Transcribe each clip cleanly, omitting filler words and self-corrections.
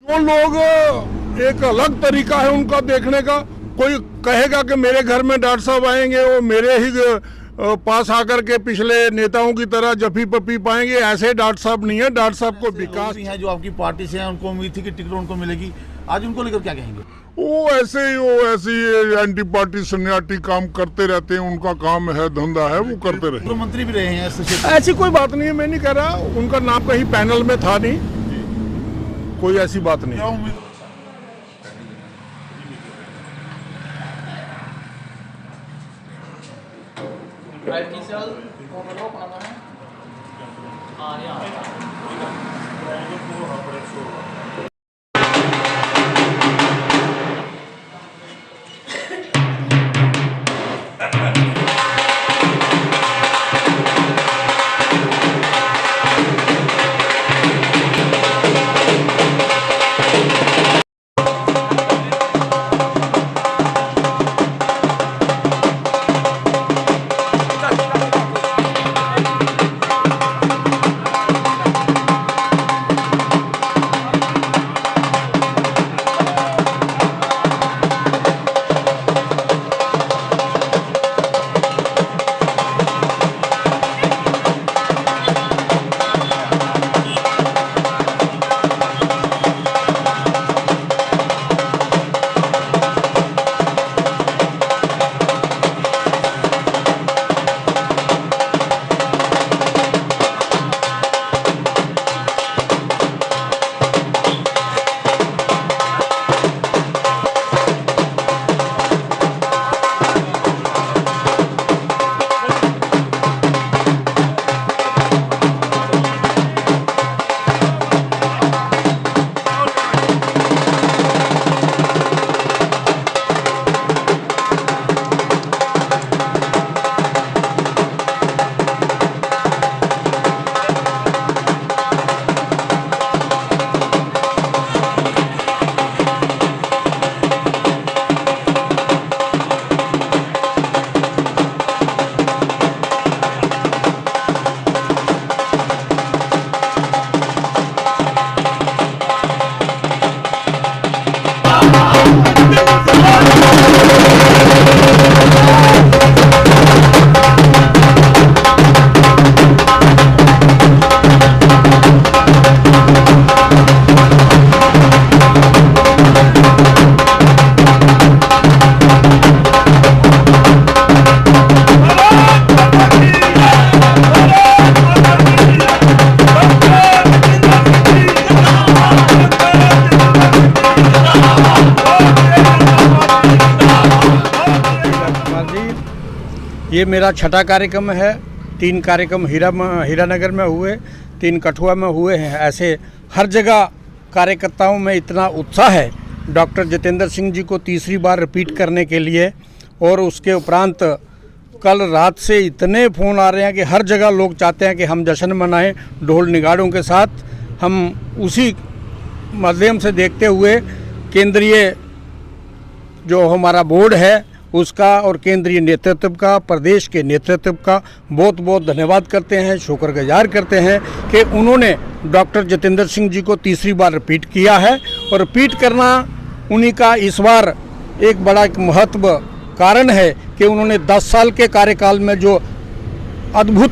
वो लोग एक अलग तरीका है उनका देखने का। कोई कहेगा कि मेरे घर में डॉक्टर साहब आएंगे, वो मेरे ही पास आकर के पिछले नेताओं की तरह जफी पपी पाएंगे, ऐसे डॉक्टर साहब नहीं है। डॉक्टर साहब को विकास है जो आपकी पार्टी से हैं, उनको उम्मीद थी कि टिकट उनको मिलेगी, आज उनको लेकर क्या कहेंगे? वो ऐसे ही एंटी पार्टी सन्याटी काम करते रहते हैं। उनका काम है, धंधा है, वो करते रहे। मंत्री भी रहे हैं, ऐसी कोई बात नहीं है। मैं नहीं कह रहा, उनका नाम कहीं पैनल में था नहीं, कोई ऐसी बात नहीं। क्या उम्मीद? ये मेरा छठा कार्यक्रम है। 3 कार्यक्रम हीरानगर में हुए, 3 कठुआ में हुए हैं। ऐसे हर जगह कार्यकर्ताओं में इतना उत्साह है डॉक्टर जितेंद्र सिंह जी को तीसरी बार रिपीट करने के लिए। और उसके उपरांत कल रात से इतने फ़ोन आ रहे हैं कि हर जगह लोग चाहते हैं कि हम जश्न मनाएं ढोल निगाड़ों के साथ। हम उसी माध्यम से देखते हुए केंद्रीय जो हमारा बोर्ड है उसका और केंद्रीय नेतृत्व का, प्रदेश के नेतृत्व का बहुत बहुत धन्यवाद करते हैं, शुक्रगुजार करते हैं कि उन्होंने डॉक्टर जितेंद्र सिंह जी को तीसरी बार रिपीट किया है। और रिपीट करना उन्हीं का इस बार एक बड़ा महत्व कारण है कि उन्होंने 10 साल के कार्यकाल में जो अद्भुत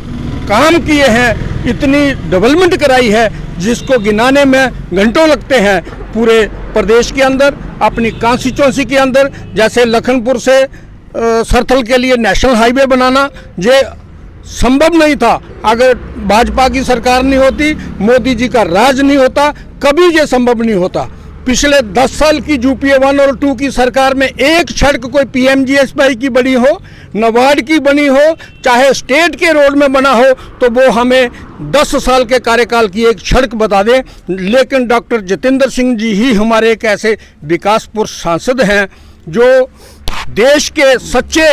काम किए हैं, इतनी डेवलपमेंट कराई है जिसको गिनाने में घंटों लगते हैं पूरे प्रदेश के अंदर, अपनी कॉन्स्टिट्यूंसी के अंदर। जैसे लखनपुर से सरथल के लिए नेशनल हाईवे बनाना ये संभव नहीं था। अगर भाजपा की सरकार नहीं होती, मोदी जी का राज नहीं होता, कभी ये संभव नहीं होता। पिछले 10 साल की यूपीए 1 और 2 की सरकार में एक सड़क कोई पीएमजीएसवाई की बनी हो, नबार्ड की बनी हो, चाहे स्टेट के रोड में बना हो, तो वो हमें 10 साल के कार्यकाल की एक सड़क बता दें। लेकिन डॉक्टर जितेंद्र सिंह जी ही हमारे एक ऐसे विकास पुरुष सांसद हैं जो देश के सच्चे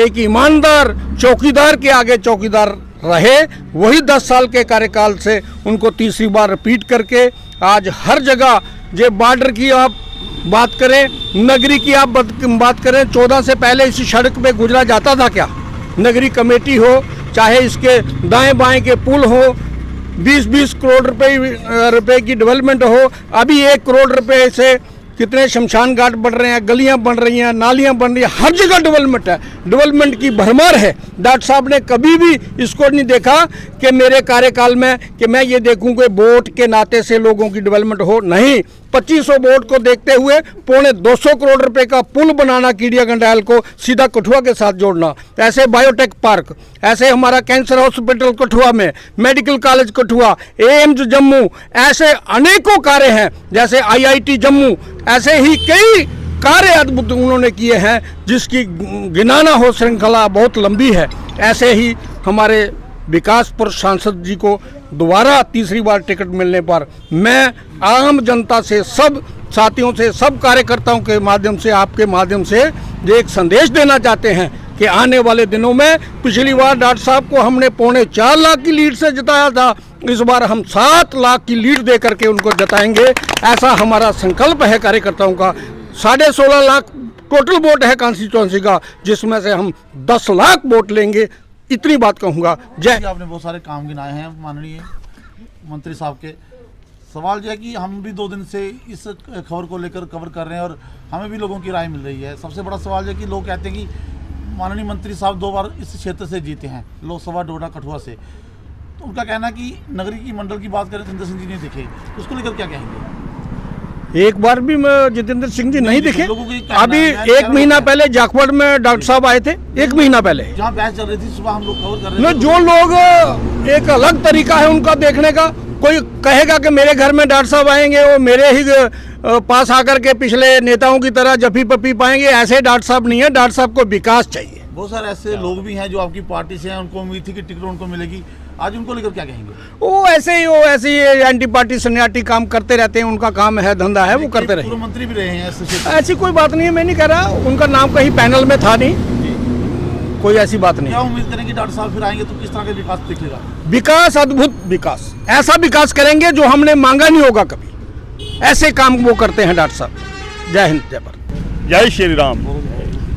एक ईमानदार चौकीदार के आगे चौकीदार रहे। वही 10 साल के कार्यकाल से उनको तीसरी बार रिपीट करके आज हर जगह, जे बॉर्डर की आप बात करें, नगरी की आप बात करें, 14 से पहले इसी सड़क पे गुजरा जाता था क्या? नगरी कमेटी हो, चाहे इसके दाएं बाएं के पुल हो, 20-20 करोड़ रुपए की डेवलपमेंट हो। अभी 1 करोड़ रुपए से कितने शमशान घाट बन रहे हैं, गलियां बन रही हैं, नालियां बन रही हैं, हर जगह डेवलपमेंट है, डेवलपमेंट की भरमार है। डॉक्टर साहब ने कभी भी इसको नहीं देखा कि मेरे कार्यकाल में कि मैं ये देखूं कि वोट के नाते से लोगों की डेवलपमेंट हो, नहीं। 2500 वोट को देखते हुए 250 करोड़ रुपए का पुल बनाना, कीड़िया गंडायल को सीधा कठुआ के साथ जोड़ना, ऐसे बायोटेक पार्क, ऐसे हमारा कैंसर हॉस्पिटल कठुआ में, medical college Kathua, AIIMS Jammu, ऐसे अनेकों कार्य हैं, जैसे IIT जम्मू, ऐसे ही कई कार्य अद्भुत उन्होंने किए हैं जिसकी गिनाना हो श्रृंखला बहुत लंबी है। ऐसे ही हमारे विकासपुर सांसद जी को दोबारा तीसरी बार टिकट मिलने पर मैं आम जनता से, सब साथियों से, सब कार्यकर्ताओं के माध्यम से, आपके माध्यम से ये एक संदेश देना चाहते हैं कि आने वाले दिनों में, पिछली बार डॉक्टर साहब को हमने 4.25 लाख की लीड से जिताया था, इस बार हम 7 लाख की लीड दे करके उनको जिताएंगे। ऐसा हमारा संकल्प है कार्यकर्ताओं का। 16.5 लाख टोटल वोट है कॉन्स्टिट्यूंसी का, जिसमें से हम 10 लाख वोट लेंगे। इतनी बात कहूँगा। जय। आपने बहुत सारे काम गिनाए हैं माननीय मंत्री साहब के। सवाल जो है कि हम भी 2 दिन से इस खबर को लेकर कवर कर रहे हैं और हमें भी लोगों की राय मिल रही है। सबसे बड़ा सवाल है कि लोग कहते हैं कि माननीय मंत्री साहब 2 बार इस क्षेत्र से जीते हैं, लोकसभा डोडा कठुआ से। तो उनका कहना है कि नगरी की मंडल की बात करें जितेंद्र सिंह जी नहीं दिखे, उसको लेकर क्या कहेंगे? एक बार भी जितेंद्र सिंह जी नहीं दिखे। लोगों को ये कहना अभी है, 1 महीना पहले जाखवड़ में डॉक्टर साहब आए थे, 1 महीना पहले, जहाँ बहस चल रही थी, सुबह हम लोग कवर कर रहे न, थे। जो लोग, एक अलग तरीका है उनका देखने का। कोई कहेगा कि मेरे घर में डॉक्टर साहब आएंगे, वो मेरे ही पास आकर के पिछले नेताओं की तरह जफी पपी पाएंगे, ऐसे डॉक्टर साहब नहीं है। डॉक्टर साहब को विकास चाहिए। बहुत सारे ऐसे लोग भी हैं जो आपकी पार्टी से हैं, उनको उम्मीद थी कि टिकट उनको मिलेगी, आज उनको लेकर क्या कहेंगे? वो ऐसे ही एंटी पार्टी सन्याटी काम करते रहते हैं, उनका काम है, धंधा है, वो करते रहे। पूर्व मंत्री भी रहे हैं ऐसे क्षेत्र में। ऐसी कोई बात नहीं है, मैं नहीं कह रहा, उनका नाम कहीं पैनल में था नहीं, कोई ऐसी बात नहीं। क्या उम्मीद करें कि डॉक्टर साहब फिर आएंगे तो किस तरह का विकास दिखेगा? विकास, अद्भुत विकास, ऐसा विकास करेंगे जो हमने मांगा नहीं होगा कभी। ऐसे काम वो करते हैं डॉक्टर साहब। जय हिंद, जय भारत। जय श्री राम।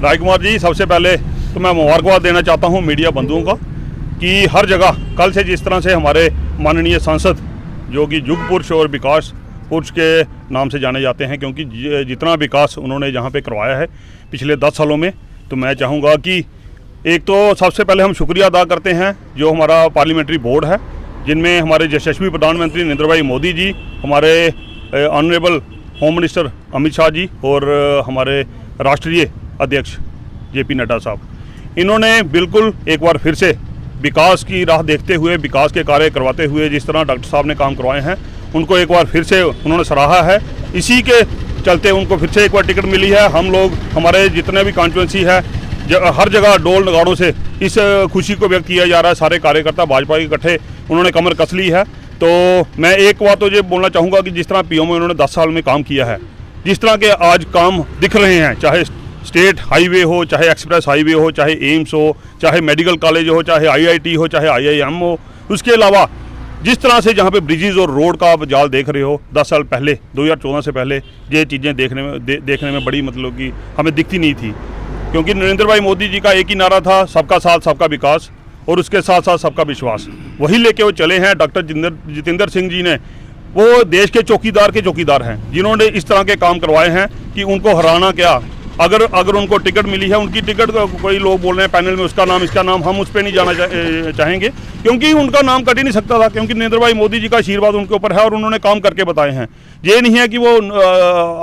राजकुमार जी, सबसे पहले तो मैं मुबारकबाद देना चाहता हूं मीडिया बंधुओं का कि हर जगह कल से जिस तरह से हमारे माननीय सांसद जो कि युग पुरुष और विकास पुरुष के नाम से जाने जाते हैं, क्योंकि जितना विकास उन्होंने यहाँ पे करवाया है पिछले 10 सालों में, तो मैं चाहूँगा कि एक तो सबसे पहले हम शुक्रिया अदा करते हैं जो हमारा पार्लियामेंट्री बोर्ड है, जिनमें हमारे यशस्वी प्रधानमंत्री नरेंद्र भाई मोदी जी, हमारे honourable home minister Amit Shah ji और हमारे राष्ट्रीय अध्यक्ष JP नड्डा साहब, इन्होंने बिल्कुल एक बार फिर से विकास की राह देखते हुए, विकास के कार्य करवाते हुए जिस तरह डॉक्टर साहब ने काम करवाए हैं, उनको एक बार फिर से उन्होंने सराहा है। इसी के चलते उनको फिर से एक बार टिकट मिली है। हम लोग, हमारे जितने भी कॉन्स्टिट्यूंसी है, हर जगह डोल नगाड़ों से इस खुशी को व्यक्त किया जा रहा है। सारे कार्यकर्ता भाजपा के इकट्ठे उन्होंने कमर कस ली है। तो मैं एक बात तो ये बोलना चाहूँगा कि जिस तरह PO में उन्होंने 10 साल में काम किया है, जिस तरह के आज काम दिख रहे हैं, चाहे स्टेट हाईवे हो, चाहे एक्सप्रेस हाईवे हो, चाहे एम्स हो, चाहे मेडिकल कॉलेज हो, चाहे IIT हो, चाहे IIM हो, उसके अलावा जिस तरह से जहाँ पे ब्रिजेज़ और रोड का आप जाल देख रहे हो, 10 साल पहले 2014 से पहले ये चीज़ें देखने में बड़ी मतलब कि हमें दिखती नहीं थी, क्योंकि नरेंद्र भाई मोदी जी का एक ही नारा था, सबका साथ सबका विकास, और उसके साथ साथ सबका विश्वास। वही लेके वो चले हैं। डॉक्टर जितेंद्र सिंह जी ने, वो देश के चौकीदार हैं, जिन्होंने इस तरह के काम करवाए हैं कि उनको हराना क्या। अगर उनको टिकट मिली है, उनकी टिकट, कोई लोग बोल रहे हैं पैनल में उसका नाम इसका नाम, हम उस पर नहीं जाना चाहेंगे, क्योंकि उनका नाम कट ही नहीं सकता था, क्योंकि नरेंद्र भाई मोदी जी का आशीर्वाद उनके ऊपर है और उन्होंने काम करके बताए हैं। ये नहीं है कि वो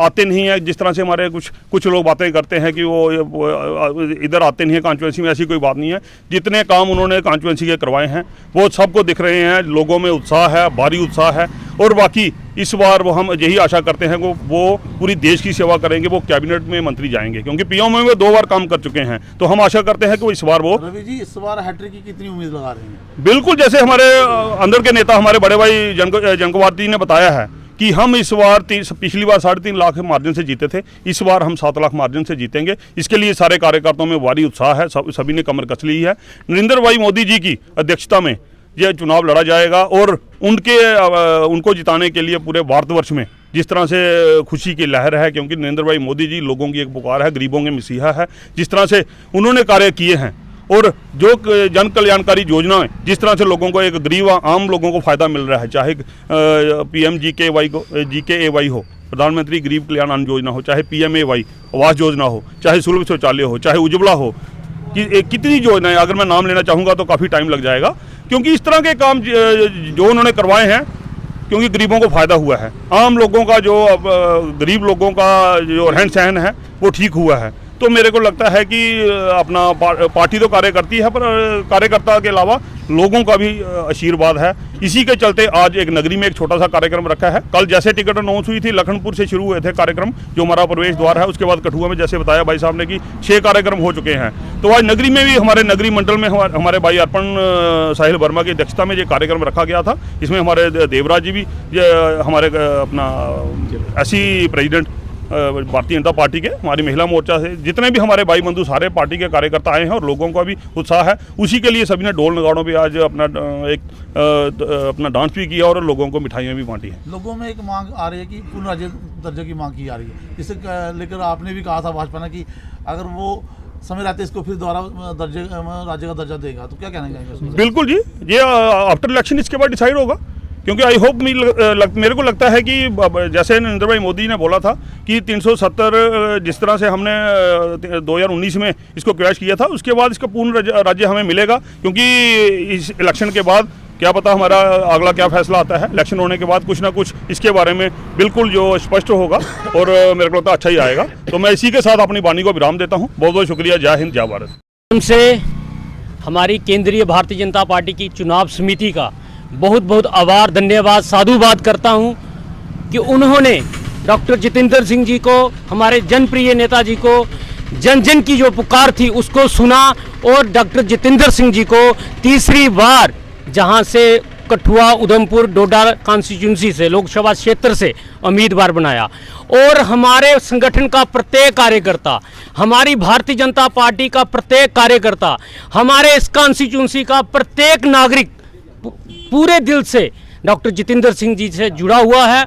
आते नहीं है, जिस तरह से हमारे कुछ लोग बातें करते हैं कि वो इधर आते नहीं है कॉन्स्टिट्यूंसी में, ऐसी कोई बात नहीं है। जितने काम उन्होंने कॉन्स्टिट्यूंसी के करवाए हैं वो सबको दिख रहे हैं, लोगों में उत्साह है, भारी उत्साह है। और बाकी इस बार वो हम यही आशा करते हैं कि वो पूरी देश की सेवा करेंगे, वो कैबिनेट में मंत्री जाएंगे, क्योंकि PO में वो 2 बार काम कर चुके हैं। तो हम आशा करते हैं कि वो इस बार वो, रवि जी, इस बार हैट्रिक की कितनी उम्मीद लगा रहे हैं? बिल्कुल, जैसे हमारे अंदर के नेता हमारे बड़े भाई जनकुमार जी ने बताया है कि हम इस बार पिछली बार 3.5 लाख मार्जिन से जीते थे, इस बार हम 7 लाख मार्जिन से जीतेंगे। इसके लिए सारे कार्यकर्ताओं में भारी उत्साह है, सभी ने कमर कस ली है। नरेंद्र भाई मोदी जी की अध्यक्षता में यह चुनाव लड़ा जाएगा और उनको जिताने के लिए पूरे भारतवर्ष में जिस तरह से खुशी की लहर है, क्योंकि नरेंद्र भाई मोदी जी लोगों की एक पुकार है, गरीबों के मसीहा है। जिस तरह से उन्होंने कार्य किए हैं और जो जन कल्याणकारी योजनाएं जिस तरह से लोगों को, एक गरीब आम लोगों को फ़ायदा मिल रहा है, चाहे PMGKAY हो, प्रधानमंत्री गरीब कल्याण अन्न योजना हो, चाहे PMAY आवास योजना हो, चाहे सुलभ शौचालय हो, चाहे उज्ज्वला हो, कि कितनी योजनाएं, अगर मैं नाम लेना चाहूँगा तो काफ़ी टाइम लग जाएगा, क्योंकि इस तरह के काम जो उन्होंने करवाए हैं, क्योंकि गरीबों को फ़ायदा हुआ है, आम लोगों का जो गरीब लोगों का जो रहन सहन है वो ठीक हुआ है। तो मेरे को लगता है कि अपना पार्टी तो कार्य करती है, पर कार्यकर्ता के अलावा लोगों का भी आशीर्वाद है। इसी के चलते आज एक नगरी में एक छोटा सा कार्यक्रम रखा है। कल जैसे टिकट अनाउंस हुई थी, लखनपुर से शुरू हुए थे कार्यक्रम, जो हमारा प्रवेश द्वार है। उसके बाद कठुआ में, जैसे बताया भाई साहब ने, कि 6 कार्यक्रम हो चुके हैं। तो आज नगरी में भी, हमारे नगरी मंडल में हमारे भाई अर्पण साहिल वर्मा की अध्यक्षता में ये कार्यक्रम रखा गया था। इसमें हमारे देवराज जी भी, हमारे अपना ऐसी प्रेसिडेंट भारतीय जनता पार्टी के, हमारी महिला मोर्चा से जितने भी हमारे भाई बंधु, सारे पार्टी के कार्यकर्ता आए हैं, और लोगों का भी उत्साह है। उसी के लिए सभी ने ढोल नगाड़ों पे आज अपना डांस भी किया और लोगों को मिठाइयाँ भी बांटी हैं। लोगों में एक मांग आ रही है कि पूर्ण राज्य दर्जे की मांग की जा रही है। इसे लेकर आपने भी कहा था भाजपा ने कि अगर वो समय रहते इसको फिर दोबारा राज्य का दर्जा देगा, तो क्या कहना चाहेंगे? बिल्कुल जी, ये आफ्टर इलेक्शन इसके बाद डिसाइड होगा, क्योंकि आई होप मेरे को लगता है कि जैसे नरेंद्र भाई मोदी ने बोला था कि 370 जिस तरह से हमने 2019 में इसको क्रैश किया था, उसके बाद इसका पूर्ण राज्य हमें मिलेगा। क्योंकि इस इलेक्शन के बाद क्या पता हमारा अगला क्या फैसला आता है। इलेक्शन होने के बाद कुछ ना कुछ इसके बारे में बिल्कुल जो स्पष्ट होगा, और मेरे को लगता है अच्छा ही आएगा। तो मैं इसी के साथ अपनी वाणी को विराम देता हूँ। बहुत बहुत शुक्रिया। जय हिंद, जय भारत। हमसे हमारी केंद्रीय भारतीय जनता पार्टी की चुनाव समिति का बहुत बहुत आभार, धन्यवाद, साधुवाद करता हूं कि उन्होंने डॉक्टर जितेंद्र सिंह जी को, हमारे जनप्रिय नेताजी को, जन जन की जो पुकार थी उसको सुना, और डॉक्टर जितेंद्र सिंह जी को तीसरी बार, जहां से कठुआ, उधमपुर, डोडा कॉन्स्टिट्यूंसी से, लोकसभा क्षेत्र से उम्मीदवार बनाया। और हमारे संगठन का प्रत्येक कार्यकर्ता, हमारी भारतीय जनता पार्टी का प्रत्येक कार्यकर्ता, हमारे इस कॉन्स्टिट्यूंसी का प्रत्येक नागरिक पूरे दिल से डॉक्टर जितेंद्र सिंह जी से जुड़ा हुआ है।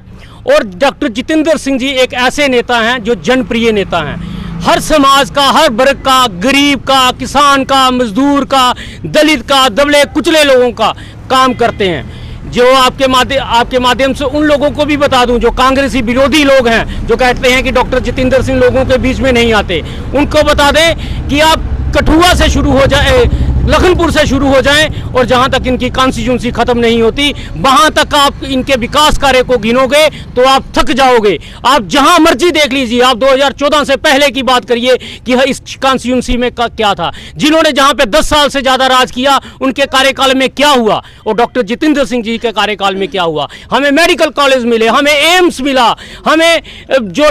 और डॉक्टर जितेंद्र सिंह जी एक ऐसे नेता हैं जो जनप्रिय नेता हैं। हर समाज का, हर वर्ग का, गरीब का, किसान का, मजदूर का, दलित का, दबले कुचले लोगों का काम करते हैं। जो आपके माध्यम से उन लोगों को भी बता दूं जो कांग्रेसी विरोधी लोग हैं, जो कहते हैं कि डॉक्टर जितेंद्र सिंह लोगों के बीच में नहीं आते, उनको बता दें कि आप कठुआ से शुरू हो जाए, लखनपुर से शुरू हो जाएं, और जहां तक इनकी कॉन्स्टिट्यूंसी खत्म नहीं होती, वहां तक आप इनके विकास कार्य को गिनोगे तो आप थक जाओगे। आप जहां मर्जी देख लीजिए, आप 2014 से पहले की बात करिए कि इस कॉन्स्टिट्यूंसी में क्या था। जिन्होंने जहां पे 10 साल से ज्यादा राज किया, उनके कार्यकाल में क्या हुआ, और डॉक्टर जितेंद्र सिंह जी के कार्यकाल में क्या हुआ। हमें मेडिकल कॉलेज मिले, हमें एम्स मिला, हमें जो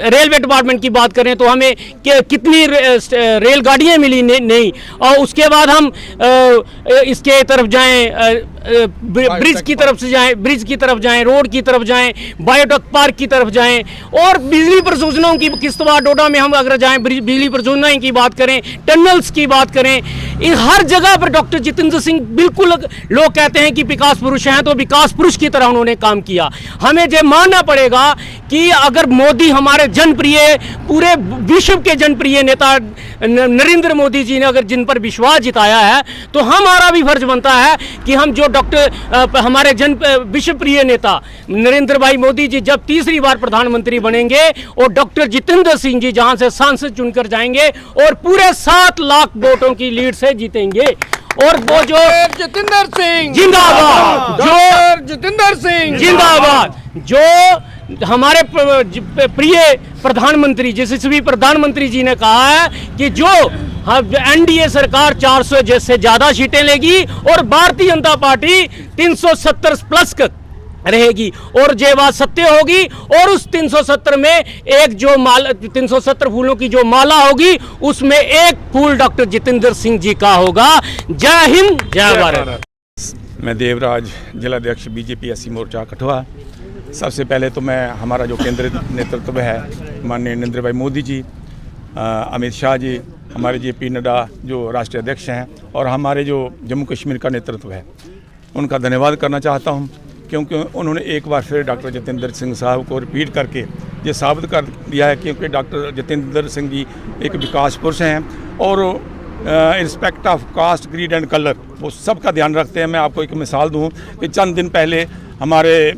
रेलवे डिपार्टमेंट की बात करें तो हमें कितनी रेलगाड़ियां मिली नहीं। और उसके बाद हम इसके तरफ जाएं, ब्रिज की तरफ जाएं, रोड की तरफ जाएं, बायोटेक पार्क की तरफ जाएं, और बिजली परियोजनाओं की, किश्तवाड़ डोडा में हम अगर जाएं, बिजली परियोजनाओं की बात करें, टनल्स की बात करें, हर जगह पर डॉक्टर जितेंद्र सिंह बिल्कुल, लोग कहते हैं कि विकास पुरुष हैं, तो विकास पुरुष की तरह उन्होंने काम किया। हमें ये मानना पड़ेगा कि अगर मोदी, हमारे जनप्रिय, पूरे विश्व के जनप्रिय नेता नरेंद्र मोदी जी ने अगर जिन पर विश्वास जिताया है, तो हमारा भी फर्ज बनता है कि हम जो हमारे विश्व प्रिय नेता नरेंद्र भाई मोदी जी जब तीसरी बार प्रधानमंत्री बनेंगे, और डॉक्टर जितेंद्र सिंह जी जहां से सांसद चुनकर जाएंगे, और पूरे 7 लाख वोटों की लीड से जीतेंगे। और वो जो जितेंद्र सिंह जिंदाबाद, जो जितेंद्र सिंह जिंदाबाद, जो हमारे प्रिय प्रधानमंत्री, यशस्वी प्रधानमंत्री जी ने कहा है कि जो एनडीए सरकार 400 से ज्यादा सीटें लेगी, और भारतीय जनता पार्टी 370 प्लस रहेगी, और ये बात सत्य होगी। और उस 370 में एक जो 370 फूलों की जो माला होगी, उसमें एक फूल डॉक्टर जितेंद्र सिंह जी का होगा। जय हिंद, जय भारत। मैं देवराज, जिलाध्यक्ष बीजेपी एससी मोर्चा कठुआ। सबसे पहले तो मैं, हमारा जो केंद्रीय नेतृत्व है, माननीय नरेंद्र भाई मोदी जी, अमित शाह जी, हमारे JP नड्डा जो राष्ट्रीय अध्यक्ष हैं, और हमारे जो जम्मू कश्मीर का नेतृत्व है, उनका धन्यवाद करना चाहता हूं, क्योंकि उन्होंने एक बार फिर डॉक्टर जितेंद्र सिंह साहब को रिपीट करके ये साबित कर दिया है, क्योंकि डॉक्टर जितेंद्र सिंह जी एक विकास पुरुष हैं और respect of caste, creed and colour वो सब का ध्यान रखते हैं। मैं आपको एक मिसाल दूं कि चंद दिन पहले हमारे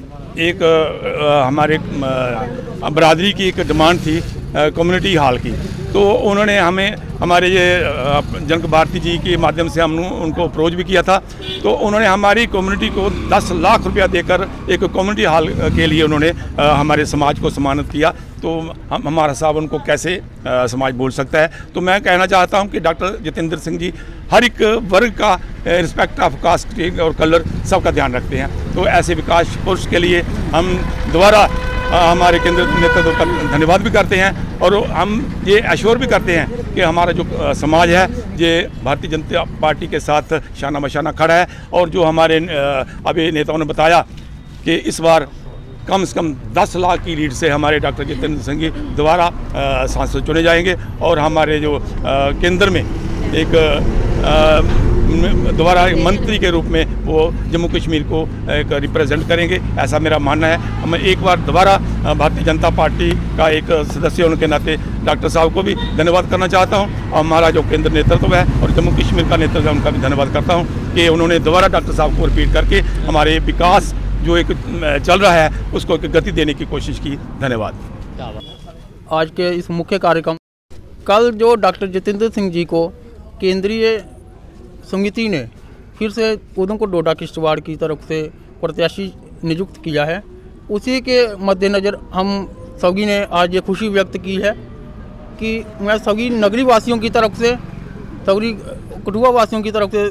बरादरी की एक डिमांड थी कम्युनिटी हॉल की, तो उन्होंने हमें हमारे ये जनक भारती जी के माध्यम से हम उनको अप्रोच भी किया था। तो उन्होंने हमारी कम्युनिटी को 10 लाख रुपया देकर एक कम्युनिटी हॉल के लिए उन्होंने हमारे समाज को सम्मानित किया। तो हमारा साहब उनको कैसे समाज बोल सकता है। तो मैं कहना चाहता हूं कि डॉक्टर जितेंद्र सिंह जी हर एक वर्ग का रिस्पेक्ट ऑफ कास्ट और कलर सबका ध्यान रखते हैं। तो ऐसे विकास पुरुष के लिए हम दोबारा हमारे केंद्र नेतृत्व का धन्यवाद भी करते हैं और हम ये एश्योर भी करते हैं कि हमारा जो समाज है ये भारतीय जनता पार्टी के साथ शाना बशाना खड़ा है। और जो हमारे अभी नेताओं ने बताया कि इस बार कम से कम 10 लाख की लीड से हमारे डॉक्टर जितेंद्र सिंह जी दोबारा सांसद चुने जाएंगे और हमारे जो केंद्र में एक दोबारा मंत्री के रूप में वो जम्मू कश्मीर को एक रिप्रेजेंट करेंगे, ऐसा मेरा मानना है। मैं एक बार दोबारा भारतीय जनता पार्टी का एक सदस्य होने के नाते डॉक्टर साहब को भी धन्यवाद करना चाहता हूं। और हमारा जो केंद्र नेतृत्व है और जम्मू कश्मीर का नेतृत्व है उनका भी धन्यवाद करता हूं कि उन्होंने दोबारा डॉक्टर साहब को रिपीट करके हमारे विकास जो एक चल रहा है उसको एक गति देने की कोशिश की। धन्यवाद। आज के इस मुख्य कार्यक्रम कल जो डॉक्टर जितेंद्र सिंह जी को केंद्रीय समिति ने फिर से उधमपुर डोडा किश्तवाड़ की तरफ से प्रत्याशी नियुक्त किया है, उसी के मद्देनज़र हम सभी ने आज ये खुशी व्यक्त की है कि मैं सभी नगरी वासियों की तरफ से, सभी कठुआ वासियों की तरफ से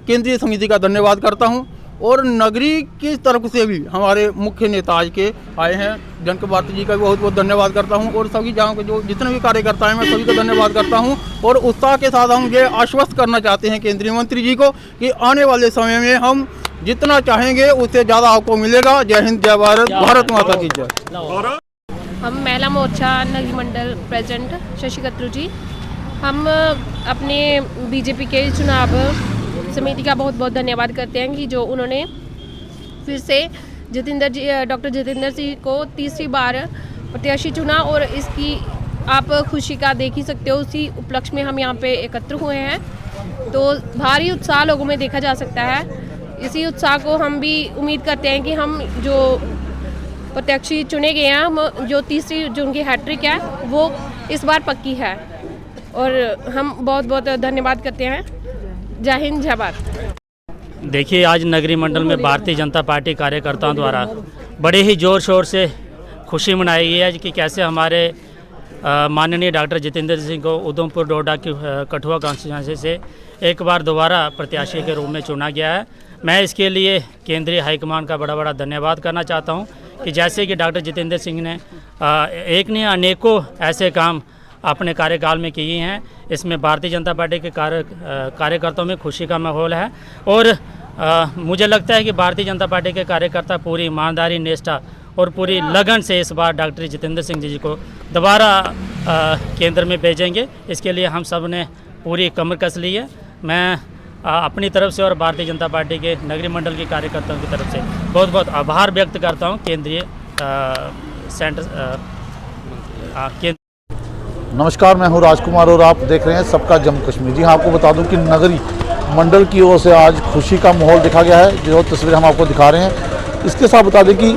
केंद्रीय समिति का धन्यवाद करता हूं और नगरी की तरफ से भी हमारे मुख्य नेता आज के आए हैं जनक भारती जी का भी बहुत बहुत धन्यवाद करता हूं और सभी जहाँ के जो जितने भी कार्यकर्ता हैं मैं सभी का धन्यवाद करता हूं। और उत्साह के साथ हम ये आश्वस्त करना चाहते हैं केंद्रीय मंत्री जी को कि आने वाले समय में हम जितना चाहेंगे उससे ज़्यादा आपको मिलेगा। जय हिंद, जय भारत, भारत माता की जय। हम महिला मोर्चा नगरी मंडल प्रेसिडेंट शशि कत्रू जी, हम अपने बीजेपी के चुनाव समिति का बहुत बहुत धन्यवाद करते हैं कि जो उन्होंने फिर से डॉक्टर जितेंद्र सिंह को तीसरी बार प्रत्याशी चुना और इसकी आप खुशी का देख ही सकते हो। उसी उपलक्ष्य में हम यहाँ पे एकत्र हुए हैं, तो भारी उत्साह लोगों में देखा जा सकता है। इसी उत्साह को हम भी उम्मीद करते हैं कि हम जो प्रत्याशी चुने गए हैं, हम जो तीसरी जो उनकी हैट्रिक है वो इस बार पक्की है और हम बहुत बहुत धन्यवाद करते हैं। जय हिंद, जय भारत। देखिए, आज नगरी मंडल में भारतीय जनता पार्टी कार्यकर्ताओं द्वारा बड़े ही ज़ोर शोर से खुशी मनाई गई है कि कैसे हमारे माननीय डॉक्टर जितेंद्र सिंह को उधमपुर डोडा की कठुआ कॉन्स्टिट्यूंसी से एक बार दोबारा प्रत्याशी के रूप में चुना गया है। मैं इसके लिए केंद्रीय हाईकमान का बड़ा बड़ा धन्यवाद करना चाहता हूं कि जैसे कि डॉक्टर जितेंद्र सिंह ने एक नहीं अनेकों ऐसे काम अपने कार्यकाल में किए हैं। इसमें भारतीय जनता पार्टी के कार्यकर्ताओं में खुशी का माहौल है और मुझे लगता है कि भारतीय जनता पार्टी के कार्यकर्ता पूरी ईमानदारी, निष्ठा और पूरी लगन से इस बार डॉक्टर जितेंद्र सिंह जी को दोबारा केंद्र में भेजेंगे। इसके लिए हम सब ने पूरी कमर कस ली है। मैं अपनी तरफ से और भारतीय जनता पार्टी के नगरी मंडल के कार्यकर्ताओं की तरफ से बहुत बहुत आभार व्यक्त करता हूं केंद्रीय नमस्कार, मैं हूं राजकुमार और आप देख रहे हैं सबका जम्मू कश्मीर। जी हाँ, आपको बता दूं कि नगरी मंडल की ओर से आज खुशी का माहौल देखा गया है, जो तस्वीर हम आपको दिखा रहे हैं। इसके साथ बता दें कि